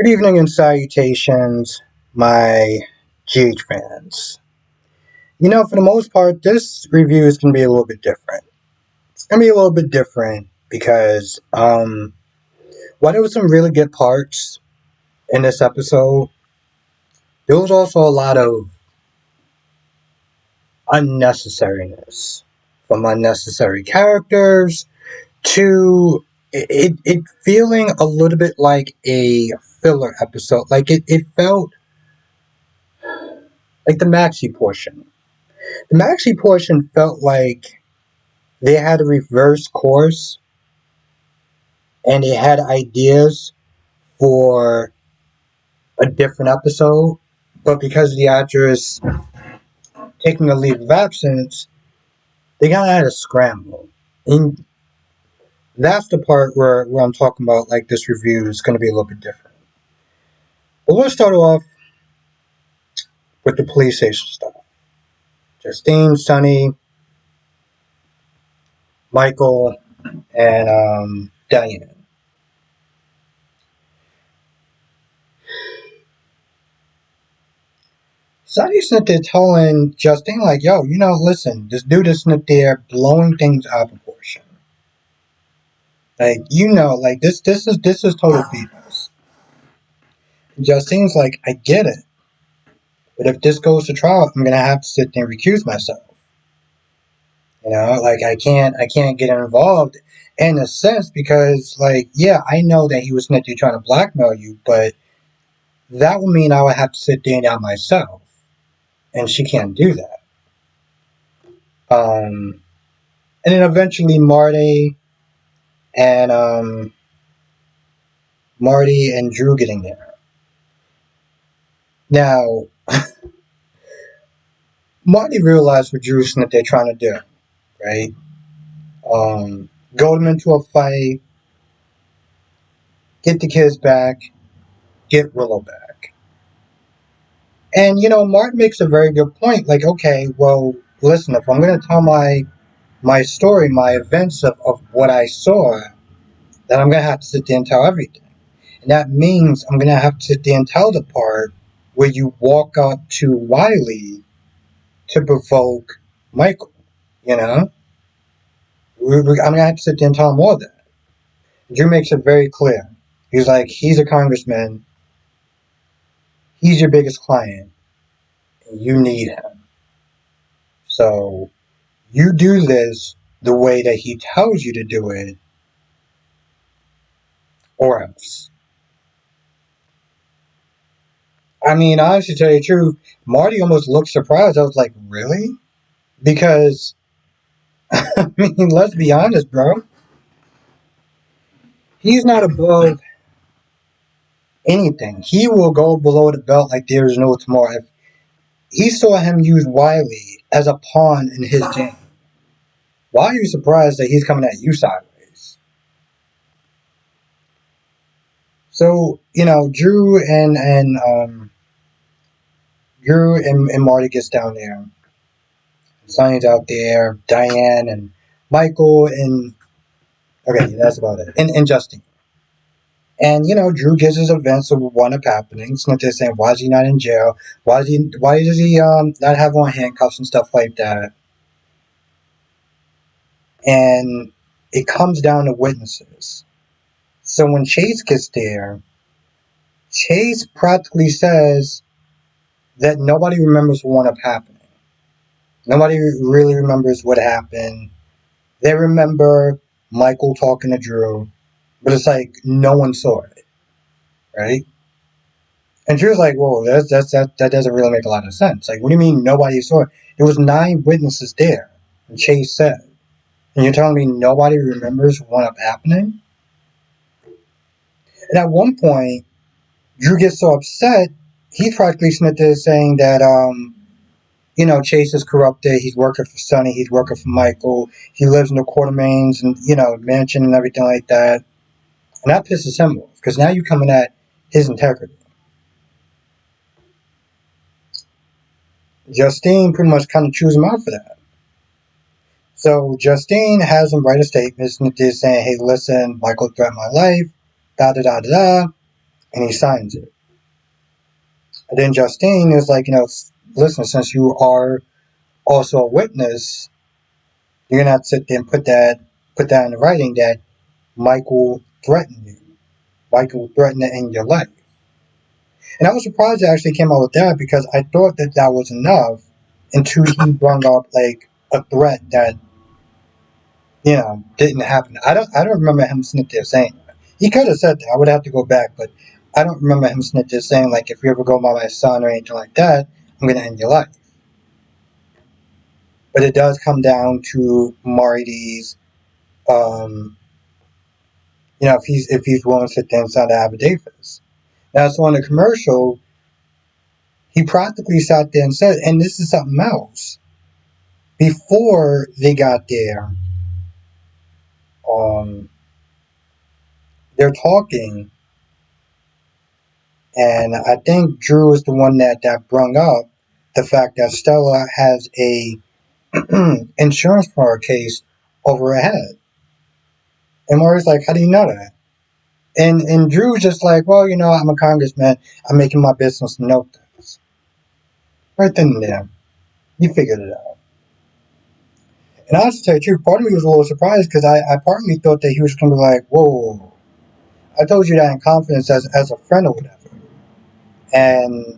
Good evening and salutations, my GH fans. For the most part, this review is going to be a little bit different. It's going to be a little bit different because while there was some really good parts in this episode, there was also a lot of unnecessariness. From unnecessary characters to it feeling a little bit like a filler episode. Like it felt like the maxi portion. The maxi portion felt like they had a reverse course and they had ideas for a different episode, but because the actress taking a leave of absence, they kind of had to scramble. And that's the part where I'm talking about, like, this review is going to be a little bit different. But we'll start off with the police station stuff. Justine, Sonny, Michael, and Diane. Sonny's sitting there telling Justine, like, yo, listen, this dude is sitting there blowing things out of proportion. Like, like this is total BS. Justine's like, I get it, but if this goes to trial, I'm gonna have to sit there and recuse myself. Like I can't get involved in a sense because, like, yeah, I know that he was sitting there trying to blackmail you, but that would mean I would have to sit there and myself, and she can't do that. And then eventually and Marty and Drew getting there. Now, Marty realized what Drew's that they're trying to do, right? Goad them into a fight, get the kids back, get Willow back. And, Martin makes a very good point. Like, okay, well, listen, if I'm going to tell my story, my events of what I saw, then I'm going to have to sit there and tell everything. And that means I'm going to have to sit there and tell the part where you walk up to Wiley to provoke Michael, you know? I'm going to have to sit there and tell him all that. Drew makes it very clear. He's like, he's a congressman. He's your biggest client. And you need him. So you do this the way that he tells you to do it, or else. I mean, honestly, to tell you the truth, Marty almost looked surprised. I was like, really? Because, I mean, let's be honest, bro. He's not above anything. He will go below the belt like there is no tomorrow. If he saw him use Wiley as a pawn in his game, why are you surprised that he's coming at you sideways? So, Drew and Marty gets down there. Sonny's out there, Diane and Michael and okay, that's about it. And Justine. And Drew gives his events of what up happening. So they're saying, why is he not in jail? Why does he not have on handcuffs and stuff like that? And it comes down to witnesses. So when Chase gets there, Chase practically says that nobody remembers what up happening. Nobody really remembers what happened. They remember Michael talking to Drew, but it's like no one saw it, right? And Drew's like, "Whoa, that doesn't really make a lot of sense. Like, what do you mean nobody saw it? There was 9 witnesses there." And Chase said, "And you're telling me nobody remembers what up happening?" And at one point, Drew gets so upset, he practically snitted saying that Chase is corrupted. He's working for Sonny. He's working for Michael. He lives in the Quartermains and mansion and everything like that. And that pisses him off because now you're coming at his integrity. Justine pretty much kind of chews him out for that. So Justine has him write a statement saying, "Hey, listen, Michael threatened my life. Da da da da da." and he signs it. And then Justine is like, listen, since you are also a witness, you're gonna have to sit there and put that in writing that Michael threatened you. Michael threatened to end your life. And I was surprised it actually came out with that because I thought that that was enough until he brought up like a threat that didn't happen. I don't remember him sitting there saying that. He could have said that. I would have to go back, but I don't remember him sitting there saying like if you ever go by my son or anything like that, I'm gonna end your life. But it does come down to Marty's um if he's willing to sit there and sign the affidavits. Now so on the commercial, he practically sat there and said, and this is something else. Before they got there, um, they're talking, and I think Drew is the one that brung up the fact that Stella has a insurance fraud case over her head. And Maury's like, how do you know that? And Drew's just like, well, I'm a congressman. I'm making my business to know things. Right then and there. You figured it out. And honestly, to tell you the truth, part of me was a little surprised because I partly thought that he was going to be like, whoa, I told you that in confidence as a friend or whatever. And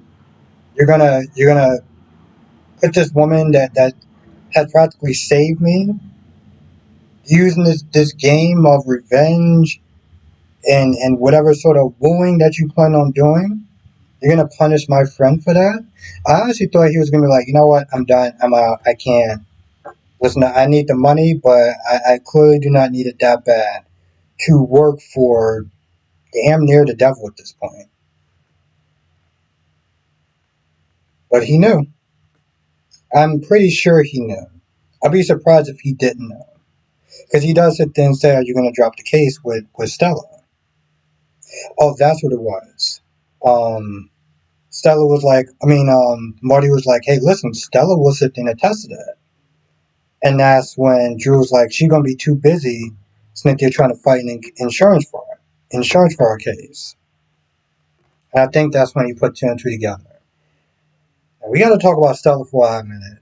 you're gonna put this woman that has practically saved me using this game of revenge and whatever sort of wooing that you plan on doing. You're gonna punish my friend for that. I honestly thought he was gonna be like, you know what, I'm done, I'm out, I can't. Listen, I need the money, but I clearly do not need it that bad to work for damn near the devil at this point. But he knew. I'm pretty sure he knew. I'd be surprised if he didn't know. Because he does sit there and say, are you going to drop the case with Stella? Oh, that's what it was. Um, Stella was like, Marty was like, hey, listen, Stella will sit there and attest to that. And that's when Drew was like, she's going to be too busy since they're trying to fight an insurance fraud case. And I think that's when he put two and two together. And we got to talk about Stella for a minute.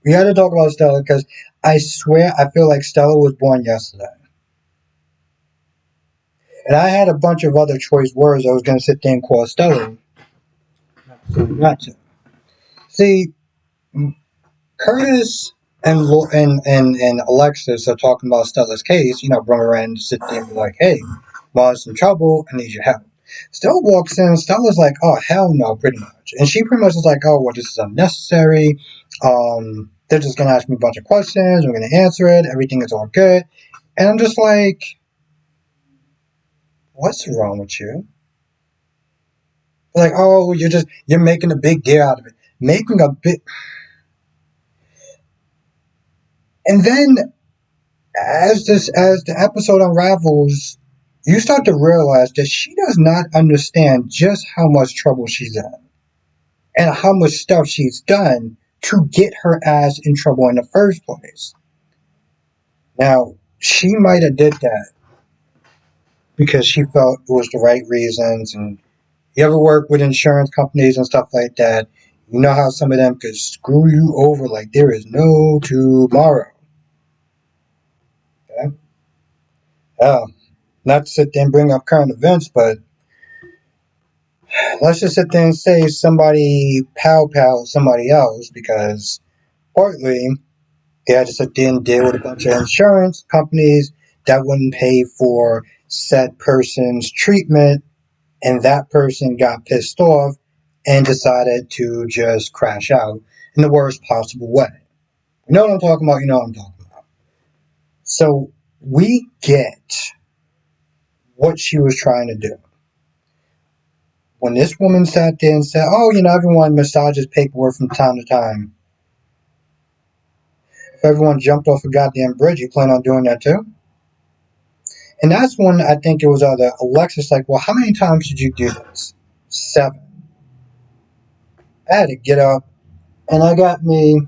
We got to talk about Stella because I swear I feel like Stella was born yesterday. And I had a bunch of other choice words I was going to sit there and call Stella. Not to. See, Curtis and Alexis are talking about Stella's case. Bring her in, sit there and be like, hey, Mom's in trouble. I need your help. Stella walks in. Stella's like, oh, hell no, pretty much. And she pretty much is like, oh, well, this is unnecessary. They're just going to ask me a bunch of questions. We're going to answer it. Everything is all good. And I'm just like, what's wrong with you? Like, oh, you're making a big deal out of it. Making a big. And then as the episode unravels, you start to realize that she does not understand just how much trouble she's in and how much stuff she's done to get her ass in trouble in the first place. Now, she might have did that because she felt it was the right reasons. And you ever work with insurance companies and stuff like that, you know how some of them could screw you over like there is no tomorrow. Okay? Not to sit there and bring up current events, but let's just sit there and say somebody pow somebody else because partly they had to sit there and deal with a bunch of insurance companies that wouldn't pay for said person's treatment, and that person got pissed off and decided to just crash out in the worst possible way. You know what I'm talking about? You know what I'm talking about. So we get what she was trying to do. When this woman sat there and said, oh, everyone massages paperwork from time to time. If everyone jumped off a goddamn bridge, you plan on doing that too? And that's when I think it was either Alexis like, well, how many times did you do this? 7. I had to get up and I got me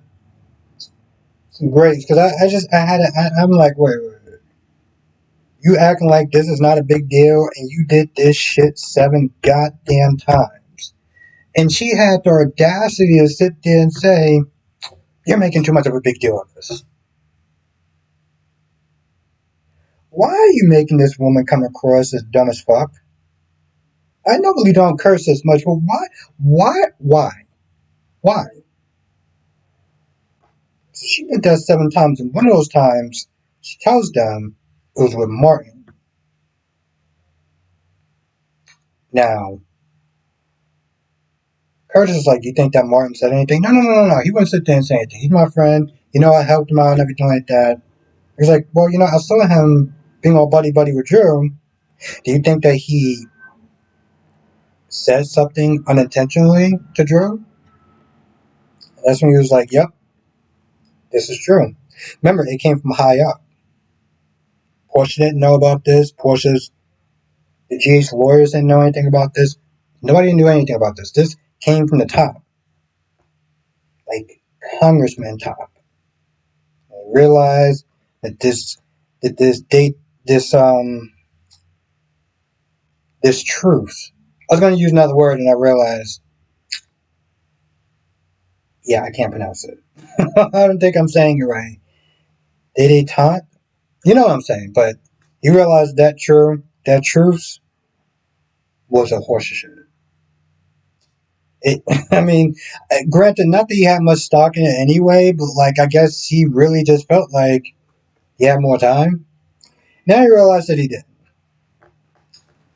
some grapes because I'm like, wait. You acting like this is not a big deal, and you did this shit 7 goddamn times. And she had the audacity to sit there and say, "You're making too much of a big deal of this. Why are you making this woman come across as dumb as fuck? I normally don't curse as much, but why? Why? So she did that 7 times, and one of those times, she tells them it was with Martin. Now, Curtis is like, "You think that Martin said anything?" No, no, no, no, no. He wouldn't sit there and say anything. He's my friend. I helped him out and everything like that. He's like, "Well, I saw him being all buddy buddy with Drew. Do you think that he said something unintentionally to Drew?" And that's when he was like, "Yep, this is true." Remember, it came from high up. Portia didn't know about this. The GH lawyers didn't know anything about this. Nobody knew anything about this. This came from the top, like congressman top. They realized that this this truth. I was going to use another word, and I realized, yeah, I can't pronounce it. I don't think I'm saying it right. Detente? You know what I'm saying, but you realize that truth was a horse shit. It, I mean, granted, not that he had much stock in it anyway, but like, I guess he really just felt like he had more time. Now you realize that he did.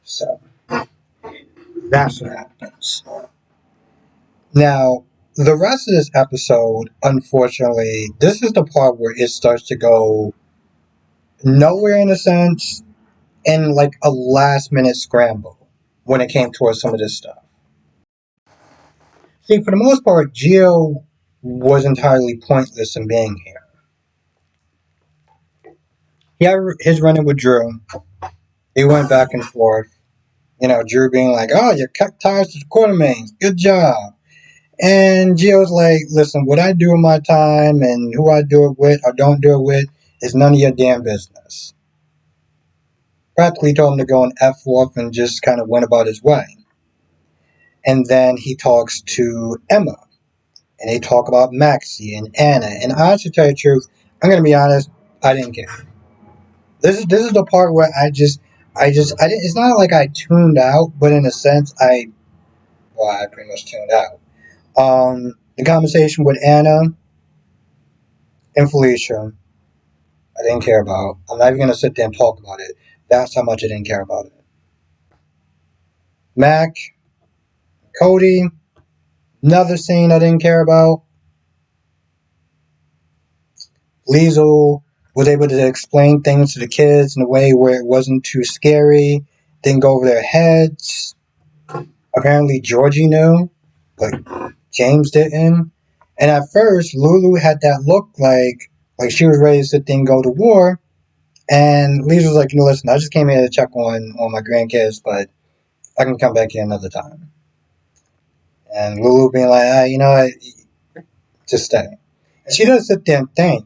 So that's what happens. Now, the rest of this episode, unfortunately, this is the part where it starts to go nowhere in a sense, and like a last minute scramble when it came towards some of this stuff. See, for the most part, Geo was entirely pointless in being here. He had his running with Drew. They went back and forth. Drew being like, "Oh, you cut ties to the Quartermains. Good job." And Gio's like, "Listen, what I do in my time and who I do it with or don't do it with is none of your damn business." Practically told him to go and F off and just kind of went about his way. And then he talks to Emma. And they talk about Maxie and Anna. And I should tell you the truth, I'm going to be honest, I didn't care. This is the part where I didn't. It's not like I tuned out, but in a sense, I pretty much tuned out. The conversation with Anna and Felicia, I didn't care about. I'm not even gonna sit there and talk about it. That's how much I didn't care about it. Mac, Cody, another scene I didn't care about. Liesel was able to explain things to the kids in a way where it wasn't too scary, didn't go over their heads. Apparently Georgie knew, but James didn't. And at first, Lulu had that look like she was ready to sit there and go to war. And Lisa was like, "Listen, I just came here to check on my grandkids, but I can come back here another time." And Lulu being like, just stay. And she does sit there and thank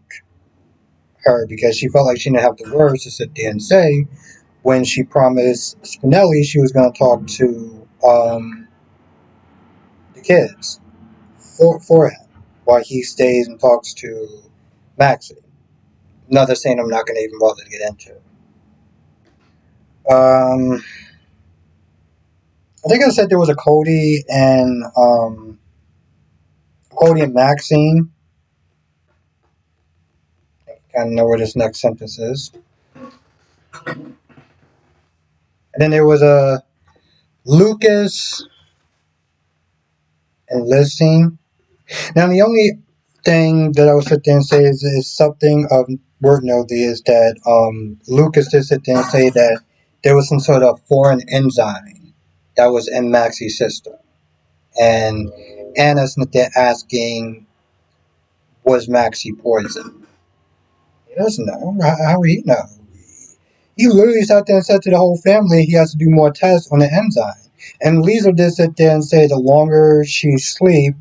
her because she felt like she didn't have the words to sit there and say when she promised Spinelli she was going to talk to the kids for him while he stays and talks to Maxie. Another scene I'm not going to even bother to get into. I think I said there was a Cody and Max scene. I kind of know where this next sentence is. And then there was a Lucas and Liz scene. Now the only thing that I would sit there and say is something of word noteworthy is that Lucas did sit there and say that there was some sort of foreign enzyme that was in Maxie's system. And Anna's not there asking, was Maxie poisoned? He doesn't know. How would he know? He literally sat there and said to the whole family he has to do more tests on the enzyme. And Lisa did sit there and say the longer she sleeps,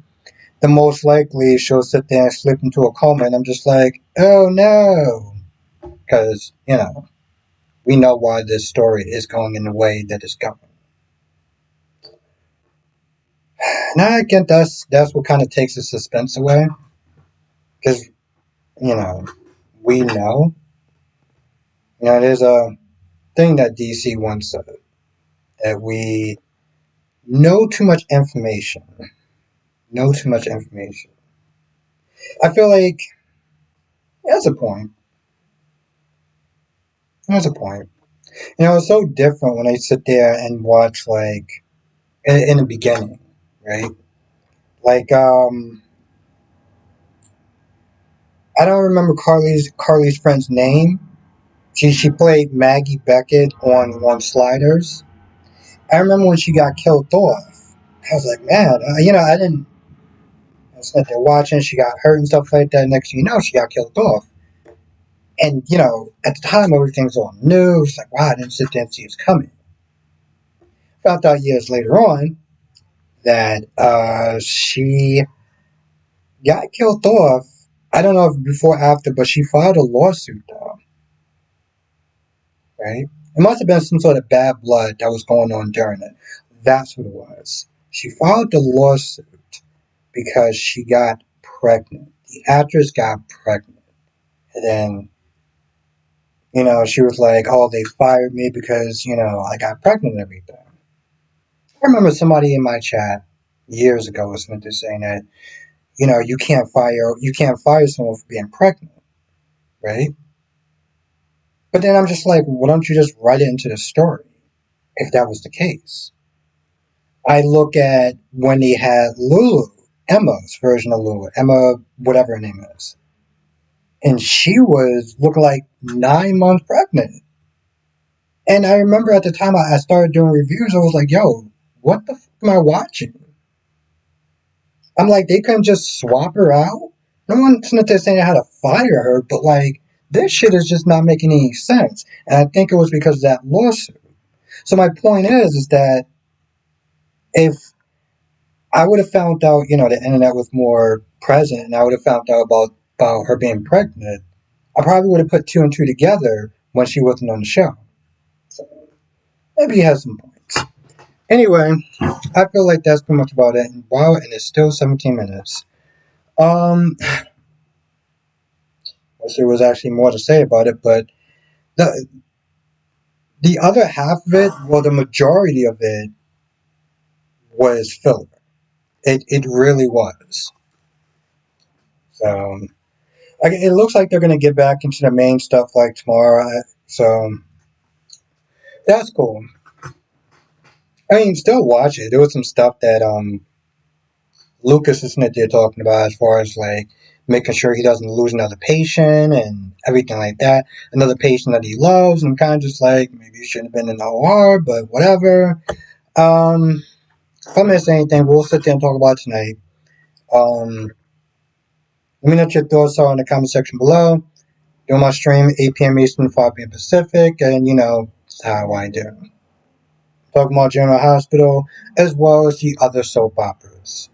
the most likely she'll sit there and slip into a coma. And I'm just like, oh no. Because, We know why this story is going in the way that it's going. Now again, that's what kind of takes the suspense away, because you know we know. There's a thing that DC once said that we know too much information. Know too much information. I feel like that's a point. That's a point. It's so different when I sit there and watch like in the beginning, right? Like I don't remember Carly's friend's name. She played Maggie Beckett on Sliders. I remember when she got killed off. I was like, man, I didn't. I was sitting there watching. She got hurt and stuff like that. Next thing you know, she got killed off. And at the time, everything's on the news. Like, wow, I didn't sit there and see it's coming. Found out years later on that she got killed off. I don't know if before or after, but she filed a lawsuit though, right? It must have been some sort of bad blood that was going on during it. That's what it was. She filed the lawsuit because she got pregnant. The actress got pregnant. And then, she was like, oh, they fired me because, I got pregnant and everything. I remember somebody in my chat years ago was meant to saying that, you can't fire someone for being pregnant, right? But then I'm just like, why don't you just write it into the story if that was the case? I look at when they had Lulu, Emma's version of Lulu, Emma, whatever her name is, and she was looking like 9 months pregnant. And I remember at the time I started doing reviews, I was like, yo, what the fuck am I watching? I'm like, they couldn't just swap her out? No one's not there saying how to fire her, but like, this shit is just not making any sense. And I think it was because of that lawsuit. So my point is that if I would have found out, the internet was more present, and I would have found out about her being pregnant, I probably would have put two and two together when she wasn't on the show. So maybe he has some points. Anyway, I feel like that's pretty much about it. And wow, and it's still 17 minutes. I wish there was actually more to say about it, but the the other half of it, well, the majority of it was filler. It really was. So it looks like they're going to get back into the main stuff like tomorrow. So that's cool. I mean, still watch it. There was some stuff that Lucas is not there talking about as far as like making sure he doesn't lose another patient and everything like that. Another patient that he loves, and kind of just like maybe he shouldn't have been in the OR, but whatever. If I miss anything, we'll sit there and talk about it tonight. Let me know what your thoughts are in the comment section below. Do my stream 8 p.m. Eastern, 5 p.m. Pacific, and that's how I do. Talking about General Hospital as well as the other soap operas.